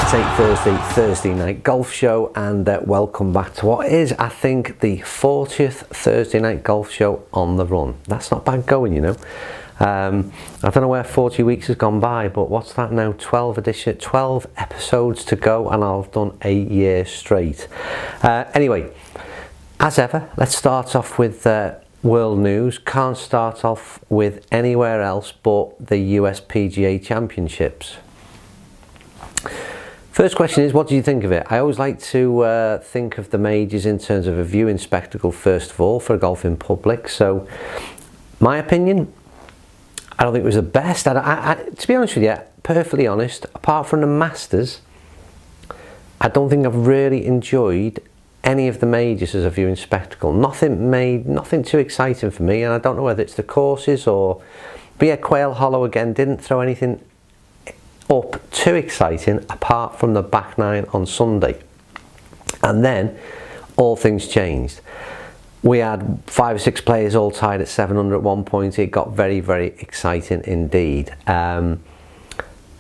It's 8 Thursday night golf show, and welcome back to what is, I think, the 40th Thursday night golf show on the run. That's not bad going, you know. I don't know where 40 weeks has gone by, but what's that now? 12 episodes to go, and I've done a year straight. Anyway, as ever, let's start off with world news. Can't start off with anywhere else but the US PGA Championships. First question is, what do you think of it? I always like to think of the majors in terms of a viewing spectacle first of all for a golfing public. So, my opinion, I don't think it was the best. To be honest with you, perfectly honest, apart from the Masters, I don't think I've really enjoyed any of the majors as a viewing spectacle. Nothing too exciting for me, and I don't know whether it's the courses or... But yeah, Quail Hollow again didn't throw anything up too exciting apart from the back nine on Sunday. And then all things changed. We had 5 or 6 players all tied at 700 at one point. It got very, very exciting indeed. And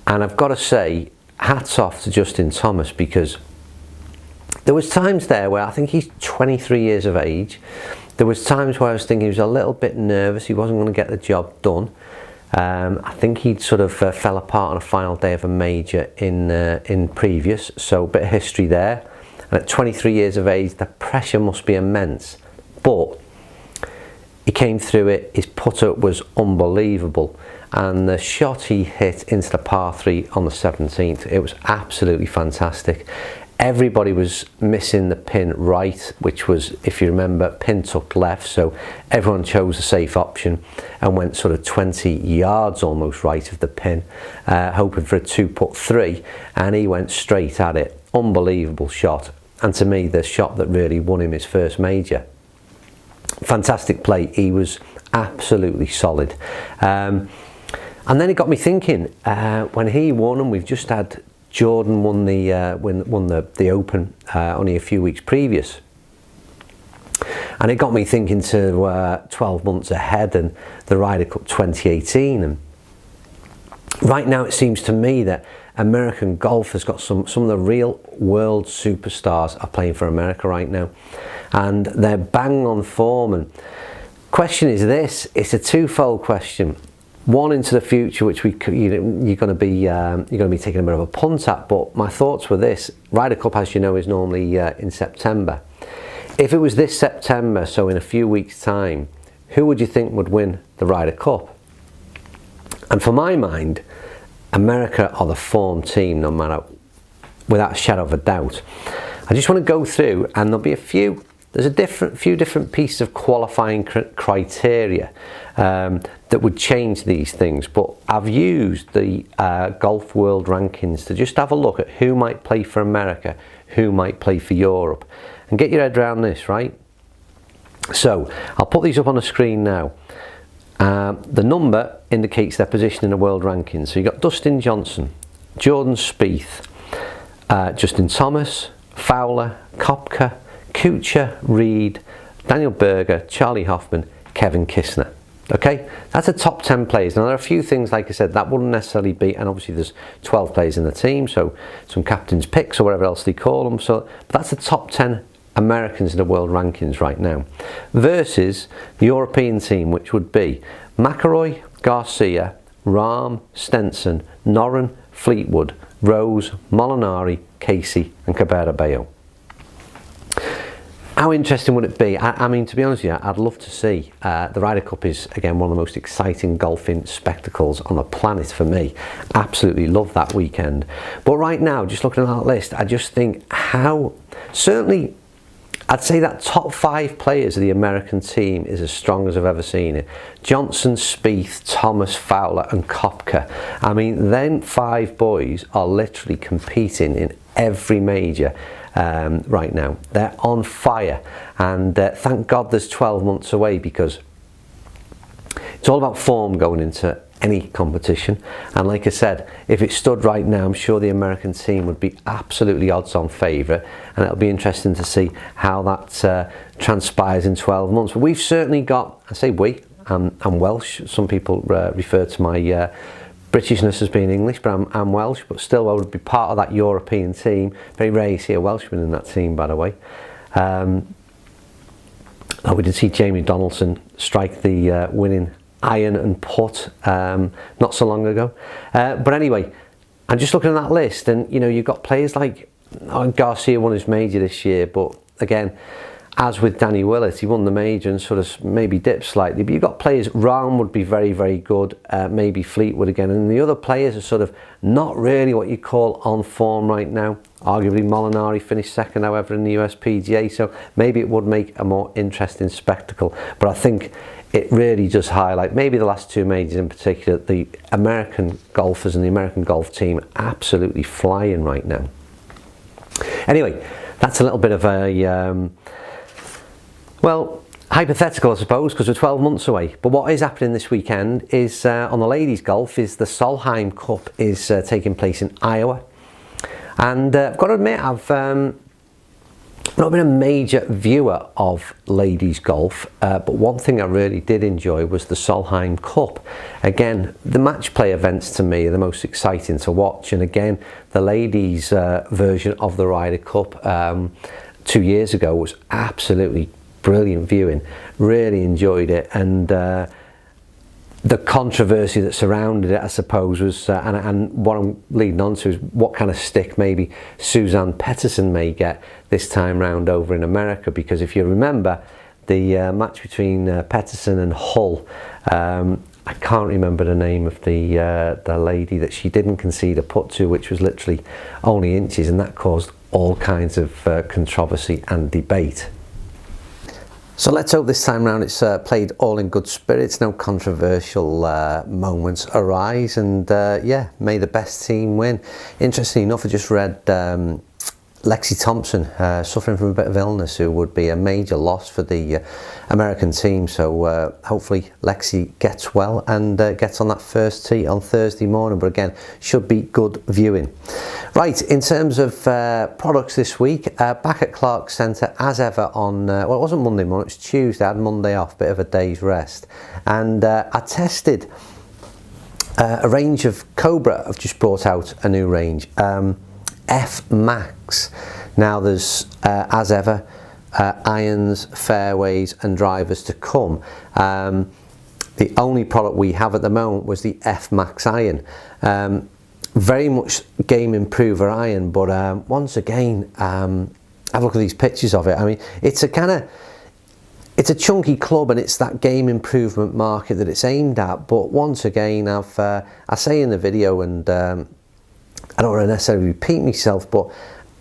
I've got to say, hats off to Justin Thomas, because there was times there where I think he's 23 years of age. There was times where I was thinking he was a little bit nervous. He wasn't going to get the job done. I think he'd sort of fell apart on a final day of a major in previous, so a bit of history there. And at 23 years of age, the pressure must be immense. But he came through it. His putter was unbelievable, and the shot he hit into the par 3 on the 17th, it was absolutely fantastic. Everybody was missing the pin right, which was, if you remember, pin tucked left, so everyone chose a safe option and went sort of 20 yards almost right of the pin, hoping for a 2-putt 3, and he went straight at it. Unbelievable shot, and to me, the shot that really won him his first major. Fantastic play. He was absolutely solid. And then it got me thinking, when he won, and we've just had Jordan won the Open only a few weeks previous, and it got me thinking to 12 months ahead and the Ryder Cup 2018. And right now it seems to me that American golf has got some of the real world superstars are playing for America right now, and they're bang on form. And question is this: it's a twofold question. One into the future, which you're going to be taking a bit of a punt at. But my thoughts were this: Ryder Cup, as you know, is normally in September. If it was this September, so in a few weeks' time, who would you think would win the Ryder Cup? And for my mind, America are the form team, no matter, without a shadow of a doubt. I just want to go through, and there'll be a few. There's a few different pieces of qualifying criteria that would change these things, but I've used the Golf World Rankings to just have a look at who might play for America, who might play for Europe, and get your head around this, right? So I'll put these up on the screen now. The number indicates their position in the World Rankings. So you've got Dustin Johnson, Jordan Spieth, Justin Thomas, Fowler, Koepka, Kuchar, Reed, Daniel Berger, Charlie Hoffman, Kevin Kisner. Okay, that's the top 10 players. Now there are a few things, like I said, that wouldn't necessarily be, and obviously there's 12 players in the team, so some captain's picks or whatever else they call them. So but that's the top 10 Americans in the world rankings right now, versus the European team, which would be McIlroy, Garcia, Rahm, Stenson, Noren, Fleetwood, Rose, Molinari, Casey, and Cabrera-Bello. How interesting would it be? I mean, to be honest with you, I'd love to see. The Ryder Cup is, again, one of the most exciting golfing spectacles on the planet for me. Absolutely love that weekend. But right now, just looking at that list, I just think certainly, I'd say that top 5 players of the American team is as strong as I've ever seen it. Johnson, Spieth, Thomas, Fowler, and Koepka. I mean, them 5 boys are literally competing in every major right now. They're on fire, and thank God there's 12 months away, because it's all about form going into any competition. And like I said, if it stood right now, I'm sure the American team would be absolutely odds-on favourite, and it'll be interesting to see how that transpires in 12 months. But we've certainly got, I say we, I'm Welsh, some people refer to my Britishness as being English, but I'm Welsh, but still I would be part of that European team. Very rare you see a Welshman in that team, by the way. We did see Jamie Donaldson strike the winning iron and putt not so long ago. But anyway, I'm just looking at that list, and you know, you've got players like Garcia won his major this year, but again, as with Danny Willett, he won the major and sort of maybe dipped slightly. But you've got players, Rahm would be very, very good, maybe Fleetwood again. And the other players are sort of not really what you call on form right now. Arguably Molinari finished second, however, in the US PGA. So maybe it would make a more interesting spectacle. But I think it really does highlight, maybe the last two majors in particular, the American golfers and the American golf team absolutely flying right now. Anyway, that's a little bit of a... well, hypothetical, I suppose, because we're 12 months away. But what is happening this weekend is, on the ladies' golf, is the Solheim Cup is taking place in Iowa. And I've got to admit, I've not been a major viewer of ladies' golf, but one thing I really did enjoy was the Solheim Cup. Again, the match play events to me are the most exciting to watch. And again, the ladies' version of the Ryder Cup 2 years ago was absolutely brilliant viewing. Really enjoyed it, and the controversy that surrounded it, I suppose, was and what I'm leading on to is what kind of stick maybe Suzann Pettersen may get this time round over in America, because if you remember the match between Pettersen and Hull, I can't remember the name of the lady that she didn't concede a putt to, which was literally only inches, and that caused all kinds of controversy and debate. So let's hope this time round it's played all in good spirits, no controversial moments arise, and yeah, may the best team win. Interestingly enough, I just read Lexi Thompson suffering from a bit of illness, who would be a major loss for the American team. So hopefully Lexi gets well and gets on that first tee on Thursday morning. But again, should be good viewing. Right, in terms of products this week, back at Clark Centre as ever on, well, it wasn't Monday morning, it was Tuesday. I had Monday off, bit of a day's rest. And I tested a range of Cobra. I've just brought out a new range. F Max. Now there's as ever irons, fairways and drivers to come. The only product we have at the moment was the F Max iron. Very much game improver iron, but once again, have a look at these pictures of it. I mean, it's a chunky club, and it's that game improvement market that it's aimed at. But once again, I say in the video, and I don't want to necessarily repeat myself, but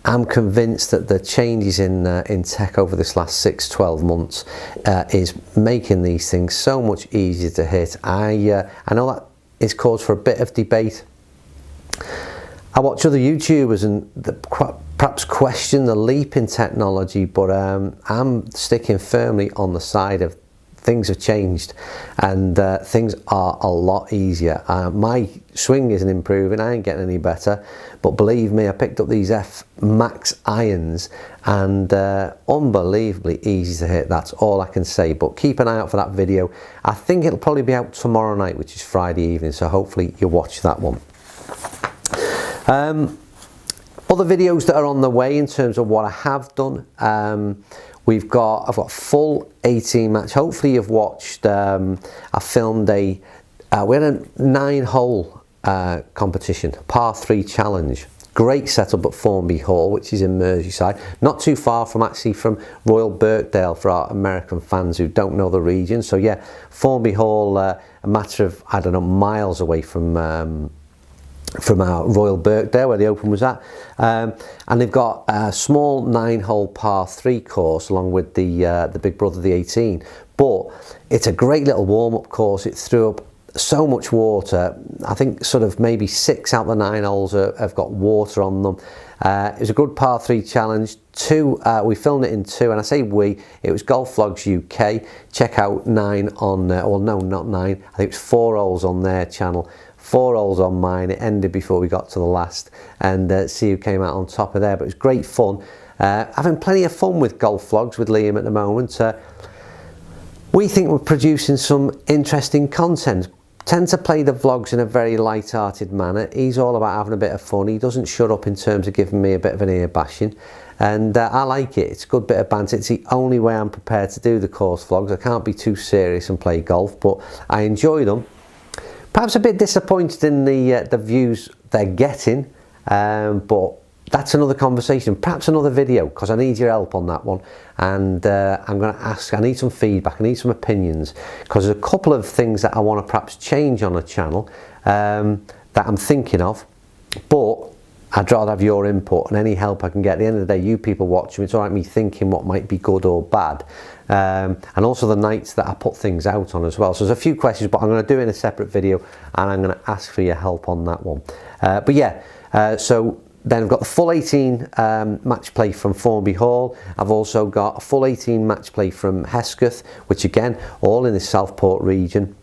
I'm convinced that the changes in tech over this last 6-12 months is making these things so much easier to hit. I know that is cause for a bit of debate. I watch other YouTubers and perhaps question the leap in technology, but I'm sticking firmly on the side of things have changed, and things are a lot easier. My swing isn't improving, I ain't getting any better, but believe me, I picked up these F Max irons, and unbelievably easy to hit. That's all I can say. But keep an eye out for that video. I think it'll probably be out tomorrow night, which is Friday evening, so hopefully you'll watch that one. Other videos that are on the way in terms of what I have done. I've got full 18 match. Hopefully you've watched, I filmed we had a 9-hole competition, par 3 challenge. Great setup at Formby Hall, which is in Merseyside. Not too far from Royal Birkdale for our American fans who don't know the region. So yeah, Formby Hall, a matter of, I don't know, miles away from our Royal Birkdale, where the Open was at, and they've got a small 9-hole par 3 course along with the big brother, the 18. But it's a great little warm-up course. It threw up so much water. I think sort of maybe 6 out of the 9 holes have got water on them. It was a good par 3 challenge. We filmed it in 2, and I say we, it was Golf Vlogs UK. Check out 9 on, well no, not 9, I think it's 4 holes on their channel. 4 holes on mine. It ended before we got to the last, and see who came out on top of there. But it was great fun. Having plenty of fun with Golf Vlogs with Liam at the moment. We think we're producing some interesting content. tend to play the vlogs in a very light-hearted manner. He's all about having a bit of fun. He doesn't shut up in terms of giving me a bit of an ear bashing, and I like it. It's a good bit of banter. It's the only way I'm prepared to do the course vlogs. I can't be too serious and play golf, but I enjoy them. Perhaps a bit disappointed in the views they're getting, but that's another conversation, perhaps another video, because I need your help on that one. And I'm going to ask, I need some feedback, I need some opinions, because there's a couple of things that I want to perhaps change on the channel that I'm thinking of, but I'd rather have your input and any help I can get. At the end of the day, you people watching, it's all right me thinking what might be good or bad, and also the nights that I put things out on as well. So there's a few questions, but I'm going to do it in a separate video, and I'm going to ask for your help on that one. But yeah, so then I've got the full 18 match play from Formby Hall. I've also got a full 18 match play from Hesketh, which again, all in the Southport region.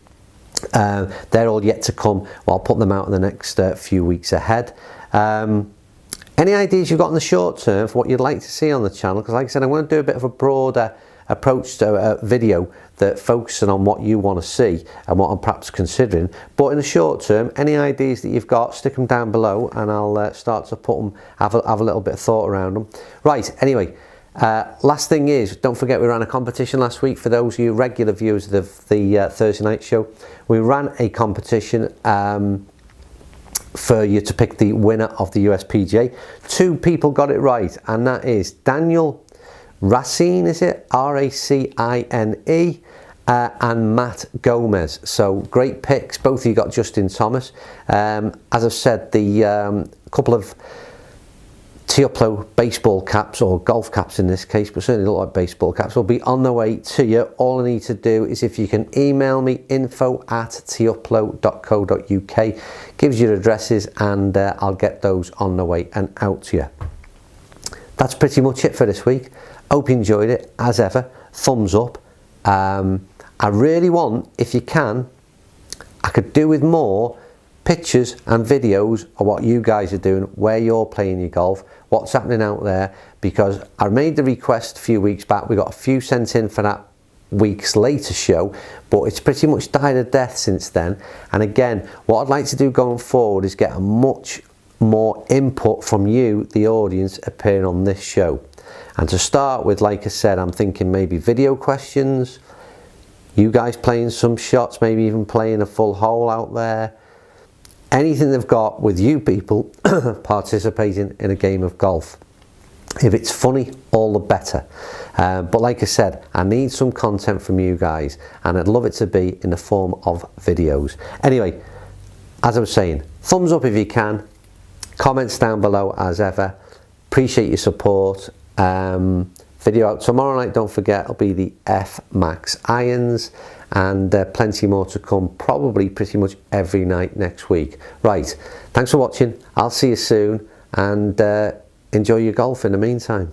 They're all yet to come. Well, I'll put them out in the next few weeks ahead. Any ideas you've got in the short term for what you'd like to see on the channel? Because like I said, I'm going to do a bit of a broader approach to a video that focuses on what you want to see and what I'm perhaps considering. But in the short term, any ideas that you've got, stick them down below, and I'll start to put them, have a little bit of thought around them. Right, anyway, last thing is, don't forget we ran a competition last week. For those of you regular viewers of the Thursday night show, we ran a competition for you to pick the winner of the USPGA. 2 people got it right, and that is Daniel Racine, is it? R-A-C-I-N-E, and Matt Gomez. So great picks. Both of you got Justin Thomas. As I've said, the couple of Tioplo baseball caps, or golf caps in this case, but certainly look like baseball caps, will be on the way to you. All I need to do is, if you can email me, info@tioplo.co.uk, gives your addresses, and I'll get those on the way and out to you. That's pretty much it for this week. Hope you enjoyed it. As ever, thumbs up. I really want, if you can, I could do with more pictures and videos of what you guys are doing, where you're playing your golf, what's happening out there, because I made the request a few weeks back. We got a few sent in for that week's later show, but it's pretty much died a death since then. And again, what I'd like to do going forward is get a much more input from you, the audience, appearing on this show. And to start with, like I said, I'm thinking maybe video questions, you guys playing some shots, maybe even playing a full hole out there. Anything they've got with you people participating in a game of golf. If it's funny, all the better. But like I said, I need some content from you guys, and I'd love it to be in the form of videos. Anyway, as I was saying, thumbs up if you can, comments down below as ever. Appreciate your support. Video out tomorrow night, don't forget, it'll be the F Max irons, and plenty more to come, probably pretty much every night next week. Right, thanks for watching. I'll see you soon, and enjoy your golf in the meantime.